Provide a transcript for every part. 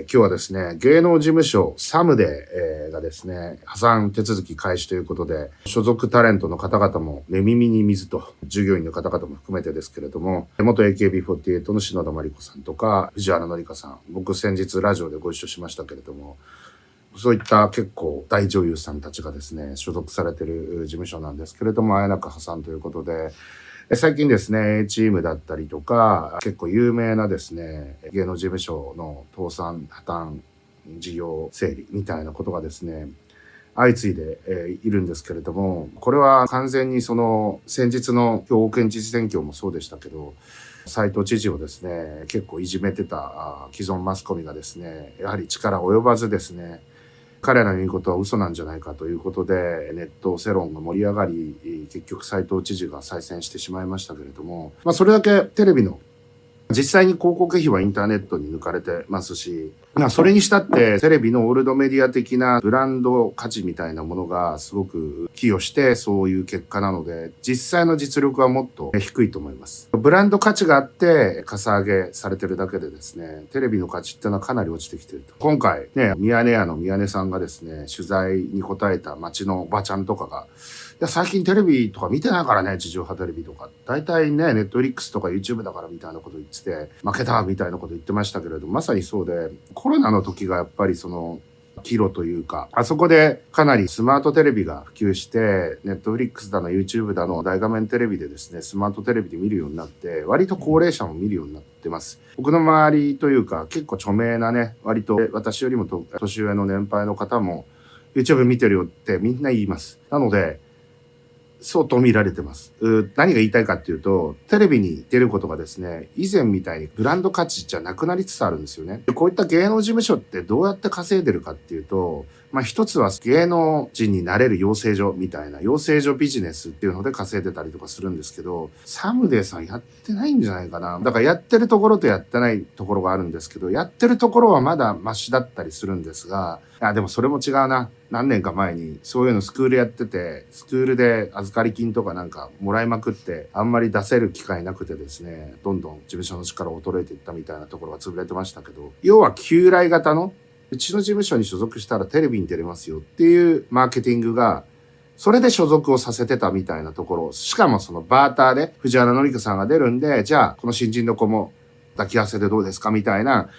今日はですね、芸能事務所サムデーがですね、破産手続き開始ということで、所属タレントの方々も寝耳に水と、従業員の方々も含めてですけれども、元 AKB48 の篠田麻里子さんとか、藤原紀香さん、僕先日ラジオでご一緒しましたけれども、そういった結構大女優さんたちがですね、所属されている事務所なんですけれども、あえなく破産ということで、最近ですね、A チームだったりとか、結構有名なですね、芸能事務所の倒産、破綻、事業整理みたいなことがですね、相次いでいるんですけれども、これは完全にその先日の兵庫県知事選挙もそうでしたけど、斉藤知事をですね、結構いじめてた既存マスコミがですね、やはり力及ばずですね、彼らの言うことは嘘なんじゃないかということで、ネット世論が盛り上がり、結局斉藤知事が再選してしまいましたけれども、それだけテレビの実際に広告費はインターネットに抜かれてますし、それにしたってテレビのオールドメディア的なブランド価値みたいなものがすごく寄与してそういう結果なので、実際の実力はもっと低いと思います。ブランド価値があってかさ上げされてるだけでですね、テレビの価値っていうのはかなり落ちてきてると。今回ね、ミヤネ屋の宮根さんがですね、取材に答えた町のおばちゃんとかが、最近テレビとか見てないからね、地上波テレビとか。大体ね、ネットフリックスとか YouTube だからみたいなこと言ってて、負けたみたいなこと言ってましたけれど、まさにそうで、コロナの時がやっぱりその、岐路というか、あそこでかなりスマートテレビが普及して、ネットフリックスだの YouTube だの大画面テレビでですね、スマートテレビで見るようになって、割と高齢者も見るようになってます。僕の周りというか、結構著名なね、割と私よりも年上の年配の方も YouTube 見てるよってみんな言います。なので、そうと見られてます。何が言いたいかっていうと、テレビに出ることがですね、以前みたいにブランド価値じゃなくなりつつあるんですよね。こういった芸能事務所ってどうやって稼いでるかっていうと、一つは芸能人になれる養成所みたいな養成所ビジネスっていうので稼いでたりとかするんですけど、サムデーさんやってないんじゃないかな。だからやってるところとやってないところがあるんですけど、やってるところはまだマシだったりするんですが、でもそれも違うな。何年か前にそういうのスクールやってて、スクールで預かり金とかなんかもらいまくって、あんまり出せる機会なくてですね、どんどん事務所の力衰えていったみたいなところが潰れてましたけど、要は旧来型の、うちの事務所に所属したらテレビに出れますよっていうマーケティングが、それで所属をさせてたみたいなところ、しかもそのバーターで藤原紀香さんが出るんで、じゃあこの新人の子も抱き合わせでどうですかみたいな、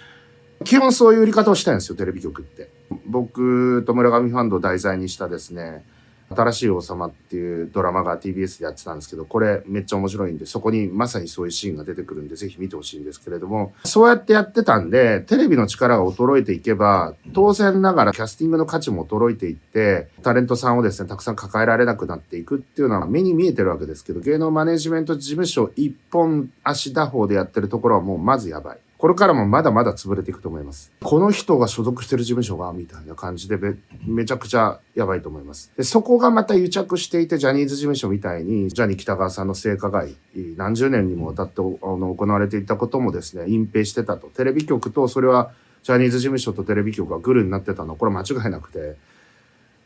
基本そういう売り方をしたいんですよ、テレビ局って。僕と村上ファンドを題材にしたですね、新しい王様っていうドラマが TBS でやってたんですけど、これめっちゃ面白いんで、そこにまさにそういうシーンが出てくるんで、ぜひ見てほしいんですけれども、そうやってやってたんで、テレビの力が衰えていけば、当然ながらキャスティングの価値も衰えていって、タレントさんをですね、たくさん抱えられなくなっていくっていうのは目に見えてるわけですけど、芸能マネジメント事務所一本足打法でやってるところはもうまずやばい。これからもまだまだ潰れていくと思います。この人が所属してる事務所が、みたいな感じでめちゃくちゃやばいと思います。で、そこがまた癒着していて、ジャニーズ事務所みたいに、ジャニー喜多川さんの性加害、何十年にもわたって行われていたこともですね、隠蔽してたと。テレビ局と、それはジャニーズ事務所とテレビ局がグルになってたの、これ間違いなくて、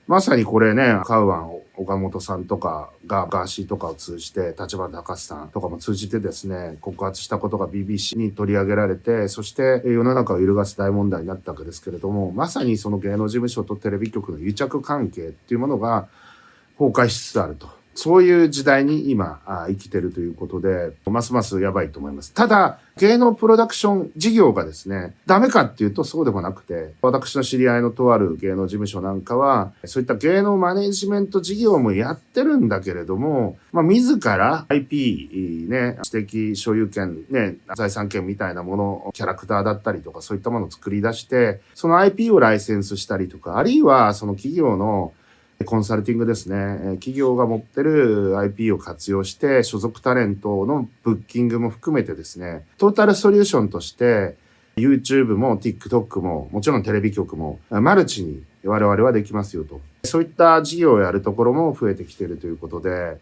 まさにこれね、カウアン、岡本さんとかがガーシーとかを通じて、立花隆さんとかも通じてですね、告発したことが BBC に取り上げられて、そして世の中を揺るがす大問題になったわけですけれども、まさにその芸能事務所とテレビ局の癒着関係っていうものが崩壊しつつあると。そういう時代に今生きてるということで、ますますやばいと思います。ただ、芸能プロダクション事業がですね、ダメかっていうとそうでもなくて、私の知り合いのとある芸能事務所なんかは、そういった芸能マネジメント事業もやってるんだけれども、自ら IP ね、知的所有権ね、財産権みたいなもの、キャラクターだったりとかそういったものを作り出して、その IP をライセンスしたりとか、あるいはその企業のコンサルティングですね。企業が持ってる IP を活用して、所属タレントのブッキングも含めてですね、トータルソリューションとして、YouTube も TikTok も、もちろんテレビ局も、マルチに我々はできますよと。そういった事業をやるところも増えてきているということで、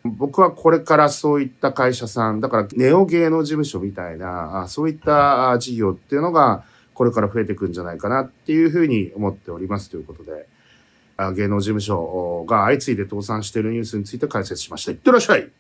僕はこれからそういった会社さん、だからネオ芸能事務所みたいな、そういった事業っていうのが、これから増えていくんじゃないかなっていうふうに思っておりますということで、芸能事務所が相次いで倒産しているニュースについて解説しました。いってらっしゃい。